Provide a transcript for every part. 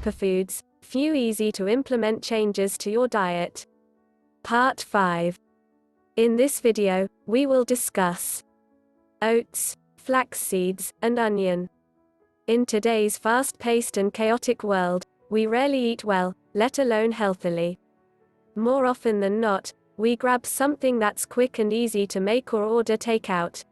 Superfoods, Few easy to implement changes to your diet. Part 5. In this video, we will discuss oats, flax seeds, and onion. In today's fast-paced and chaotic world, we rarely eat well, let alone healthily. More often than not, we grab something that's quick and easy to make or order takeout.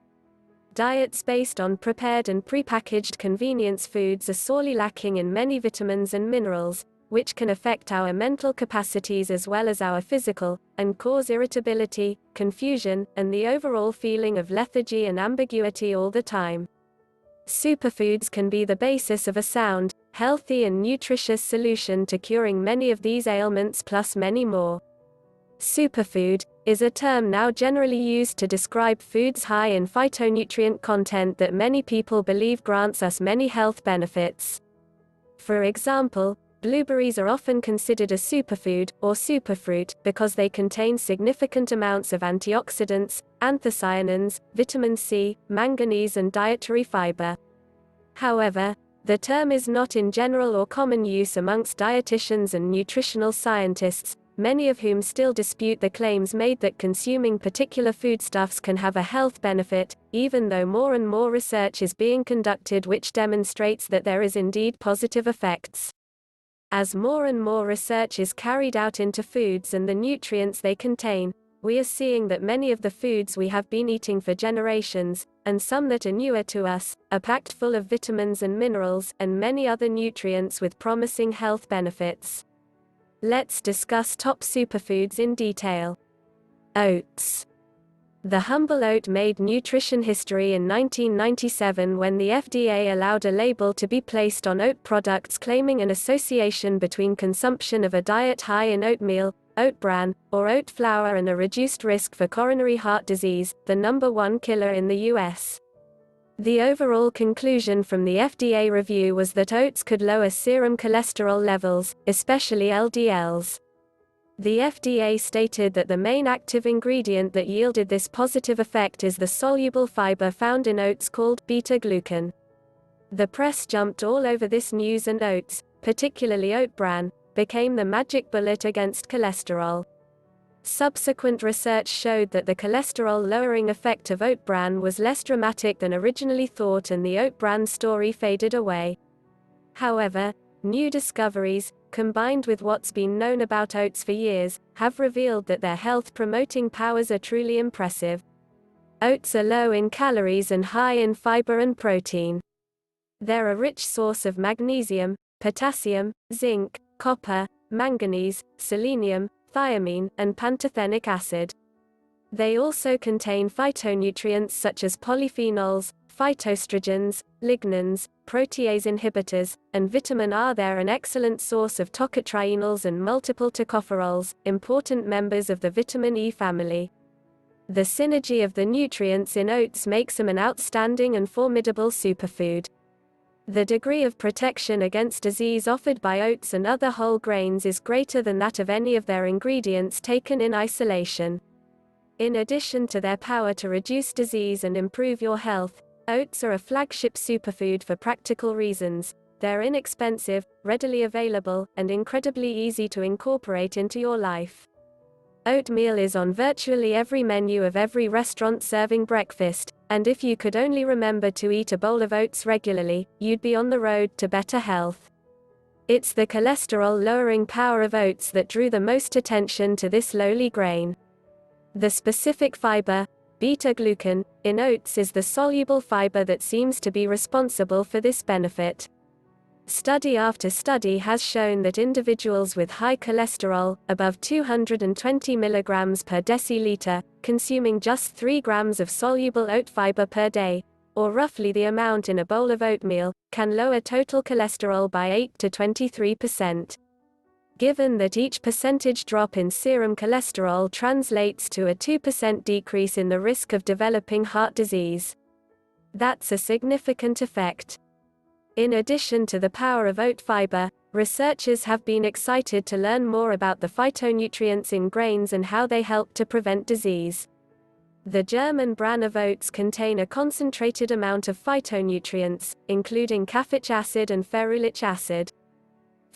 Diets based on prepared and prepackaged convenience foods are sorely lacking in many vitamins and minerals, which can affect our mental capacities as well as our physical, and cause irritability, confusion, and the overall feeling of lethargy and ambiguity all the time. Superfoods can be the basis of a sound, healthy and nutritious solution to curing many of these ailments plus many more. Superfood is a term now generally used to describe foods high in phytonutrient content that many people believe grants us many health benefits. For example, blueberries are often considered a superfood, or superfruit, because they contain significant amounts of antioxidants, anthocyanins, vitamin C, manganese and dietary fiber. However, the term is not in general or common use amongst dietitians and nutritional scientists, many of whom still dispute the claims made that consuming particular foodstuffs can have a health benefit, even though more and more research is being conducted which demonstrates that there is indeed positive effects. As more and more research is carried out into foods and the nutrients they contain, we are seeing that many of the foods we have been eating for generations, and some that are newer to us, are packed full of vitamins and minerals, and many other nutrients with promising health benefits. Let's discuss top superfoods in detail. Oats. The humble oat made nutrition history in 1997 when the FDA allowed a label to be placed on oat products claiming an association between consumption of a diet high in oatmeal, oat bran, or oat flour and a reduced risk for coronary heart disease, the #1 killer in the US. The overall conclusion from the FDA review was that oats could lower serum cholesterol levels, especially LDLs. The FDA stated that the main active ingredient that yielded this positive effect is the soluble fiber found in oats called beta-glucan. The press jumped all over this news and oats, particularly oat bran, became the magic bullet against cholesterol. Subsequent research showed that the cholesterol-lowering effect of oat bran was less dramatic than originally thought and the oat bran story faded away. However, new discoveries, combined with what's been known about oats for years, have revealed that their health-promoting powers are truly impressive. Oats are low in calories and high in fiber and protein. They're a rich source of magnesium, potassium, zinc, copper, manganese, selenium, thiamine, and pantothenic acid. They also contain phytonutrients such as polyphenols, phytoestrogens, lignans, protease inhibitors, and vitamin R. They're an excellent source of tocotrienols and multiple tocopherols, important members of the vitamin E family. The synergy of the nutrients in oats makes them an outstanding and formidable superfood. The degree of protection against disease offered by oats and other whole grains is greater than that of any of their ingredients taken in isolation. In addition to their power to reduce disease and improve your health, oats are a flagship superfood for practical reasons. They're inexpensive, readily available, and incredibly easy to incorporate into your life. Oatmeal is on virtually every menu of every restaurant serving breakfast, and if you could only remember to eat a bowl of oats regularly, you'd be on the road to better health. It's the cholesterol-lowering power of oats that drew the most attention to this lowly grain. The specific fiber, beta-glucan, in oats is the soluble fiber that seems to be responsible for this benefit. Study after study has shown that individuals with high cholesterol, above 220 mg per deciliter, consuming just 3 grams of soluble oat fiber per day, or roughly the amount in a bowl of oatmeal, can lower total cholesterol by 8 to 23%. Given that each percentage drop in serum cholesterol translates to a 2% decrease in the risk of developing heart disease, that's a significant effect. In addition to the power of oat fiber, researchers have been excited to learn more about the phytonutrients in grains and how they help to prevent disease. The German bran of oats contain a concentrated amount of phytonutrients, including caffeic acid and ferulic acid.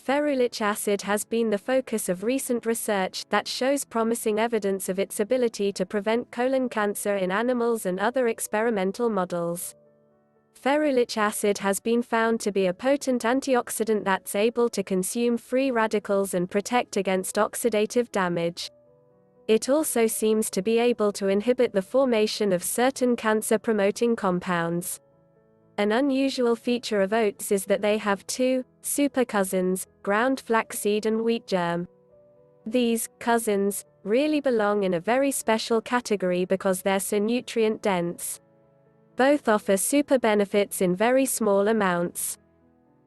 Ferulic acid has been the focus of recent research that shows promising evidence of its ability to prevent colon cancer in animals and other experimental models. Ferulic acid has been found to be a potent antioxidant that's able to consume free radicals and protect against oxidative damage. It also seems to be able to inhibit the formation of certain cancer-promoting compounds. An unusual feature of oats is that they have two super cousins, ground flaxseed and wheat germ. These cousins really belong in a very special category because they're so nutrient dense. Both offer super benefits in very small amounts.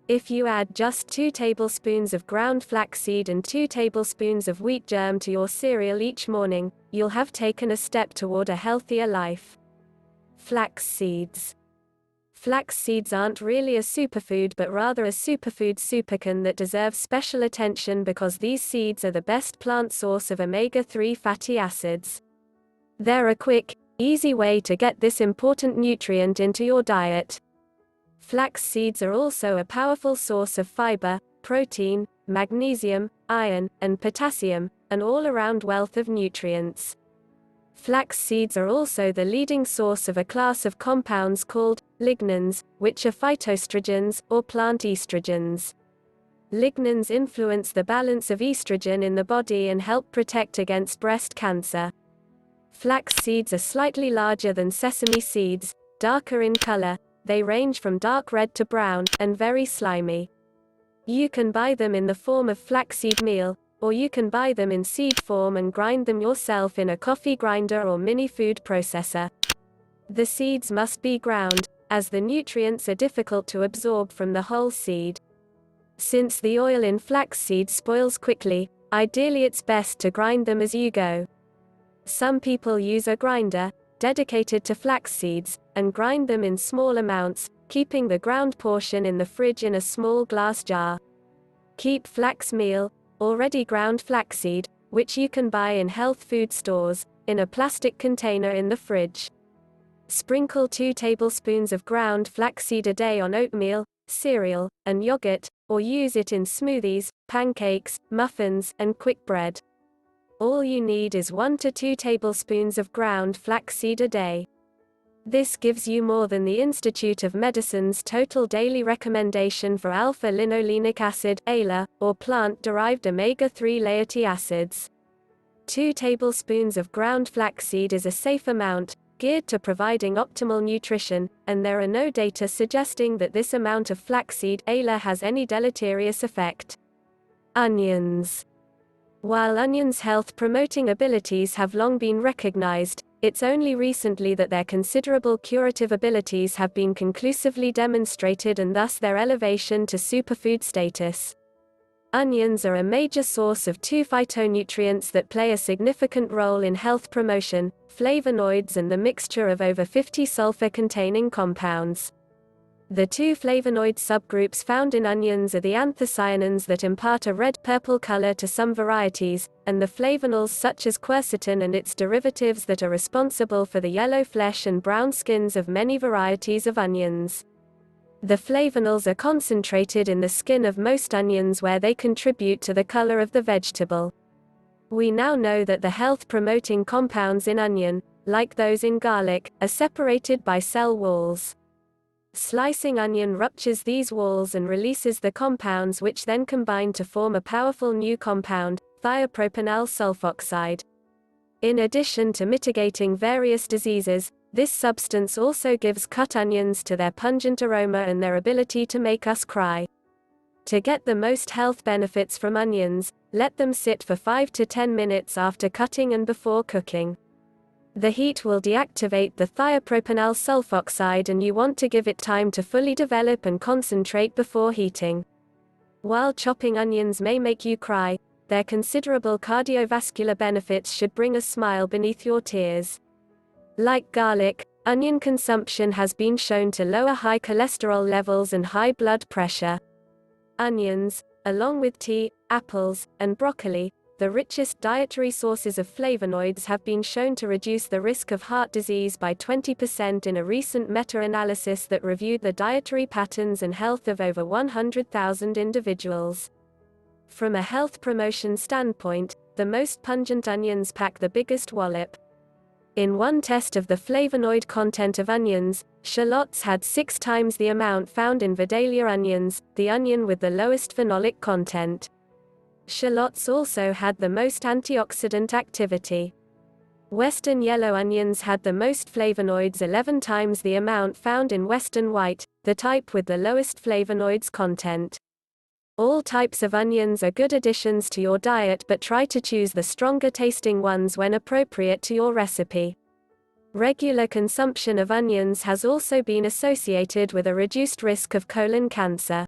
If you add just 2 tablespoons of ground flaxseed and 2 tablespoons of wheat germ to your cereal each morning, you'll have taken a step toward a healthier life. Flax seeds. Flax seeds aren't really a superfood but rather a superfood supercan that deserves special attention because these seeds are the best plant source of omega-3 fatty acids. They're a quick, easy way to get this important nutrient into your diet. Flax seeds are also a powerful source of fiber, protein, magnesium, iron, and potassium, an all-around wealth of nutrients. Flax seeds are also the leading source of a class of compounds called lignans, which are phytoestrogens, or plant estrogens. Lignans influence the balance of estrogen in the body and help protect against breast cancer. Flax seeds are slightly larger than sesame seeds, darker in color, they range from dark red to brown, and very slimy. You can buy them in the form of flaxseed meal, or you can buy them in seed form and grind them yourself in a coffee grinder or mini food processor. The seeds must be ground, as the nutrients are difficult to absorb from the whole seed. Since the oil in flaxseed spoils quickly, ideally it's best to grind them as you go. Some people use a grinder, dedicated to flax seeds, and grind them in small amounts, keeping the ground portion in the fridge in a small glass jar. Keep flax meal, already ground flaxseed, which you can buy in health food stores, in a plastic container in the fridge. Sprinkle 2 tablespoons of ground flaxseed a day on oatmeal, cereal, and yogurt, or use it in smoothies, pancakes, muffins, and quick bread. All you need is 1 to 2 tablespoons of ground flaxseed a day. This gives you more than the Institute of Medicine's total daily recommendation for alpha-linolenic acid (ALA), or plant-derived omega-3 fatty acids. 2 tablespoons of ground flaxseed is a safe amount, geared to providing optimal nutrition, and there are no data suggesting that this amount of flaxseed (ALA) has any deleterious effect. Onions. While onions' health-promoting abilities have long been recognized, it's only recently that their considerable curative abilities have been conclusively demonstrated and thus their elevation to superfood status. Onions are a major source of 2 phytonutrients that play a significant role in health promotion, flavonoids and the mixture of over 50 sulfur-containing compounds. The 2 flavonoid subgroups found in onions are the anthocyanins that impart a red-purple color to some varieties, and the flavonols such as quercetin and its derivatives that are responsible for the yellow flesh and brown skins of many varieties of onions. The flavonols are concentrated in the skin of most onions where they contribute to the color of the vegetable. We now know that the health-promoting compounds in onion, like those in garlic, are separated by cell walls. Slicing onion ruptures these walls and releases the compounds which then combine to form a powerful new compound, thiopropanol sulfoxide. In addition to mitigating various diseases, this substance also gives cut onions to their pungent aroma and their ability to make us cry. To get the most health benefits from onions, let them sit for 5 to 10 minutes after cutting and before cooking. The heat will deactivate the thiopropanol sulfoxide and you want to give it time to fully develop and concentrate before heating. While chopping onions may make you cry, their considerable cardiovascular benefits should bring a smile beneath your tears. Like garlic, onion consumption has been shown to lower high cholesterol levels and high blood pressure. Onions, along with tea, apples, and broccoli, the richest dietary sources of flavonoids, have been shown to reduce the risk of heart disease by 20% in a recent meta-analysis that reviewed the dietary patterns and health of over 100,000 individuals. From a health promotion standpoint, the most pungent onions pack the biggest wallop. In one test of the flavonoid content of onions, shallots had 6 times the amount found in Vidalia onions, the onion with the lowest phenolic content. Shallots also had the most antioxidant activity. Western yellow onions had the most flavonoids, 11 times the amount found in Western white, the type with the lowest flavonoids content. All types of onions are good additions to your diet, but try to choose the stronger tasting ones when appropriate to your recipe. Regular consumption of onions has also been associated with a reduced risk of colon cancer.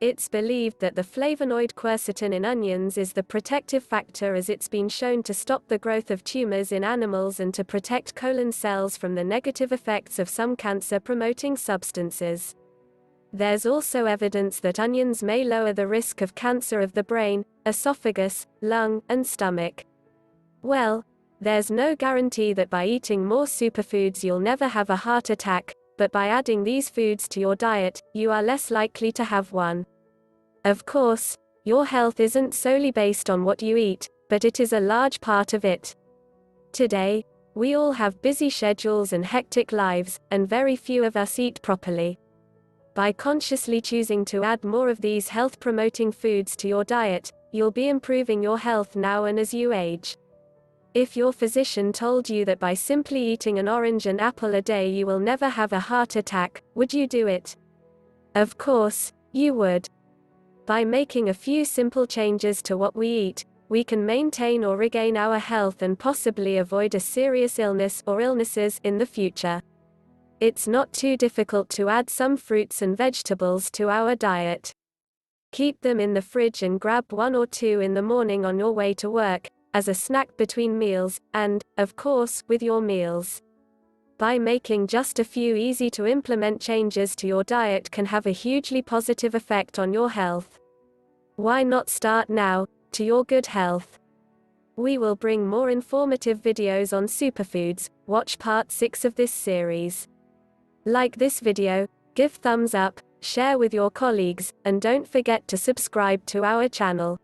It's believed that the flavonoid quercetin in onions is the protective factor, as it's been shown to stop the growth of tumors in animals and to protect colon cells from the negative effects of some cancer-promoting substances. There's also evidence that onions may lower the risk of cancer of the brain, esophagus, lung, and stomach. Well, there's no guarantee that by eating more superfoods you'll never have a heart attack, but by adding these foods to your diet, you are less likely to have one. Of course, your health isn't solely based on what you eat, but it is a large part of it. Today, we all have busy schedules and hectic lives, and very few of us eat properly. By consciously choosing to add more of these health-promoting foods to your diet, you'll be improving your health now and as you age. If your physician told you that by simply eating an orange and apple a day you will never have a heart attack, would you do it? Of course, you would. By making a few simple changes to what we eat, we can maintain or regain our health and possibly avoid a serious illness or illnesses in the future. It's not too difficult to add some fruits and vegetables to our diet. Keep them in the fridge and grab 1 or 2 in the morning on your way to work, as a snack between meals, and, of course, with your meals. By making just a few easy-to-implement changes to your diet can have a hugely positive effect on your health. Why not start now, to your good health? We will bring more informative videos on superfoods. Watch part 6 of this series. Like this video, give thumbs up, share with your colleagues, and don't forget to subscribe to our channel.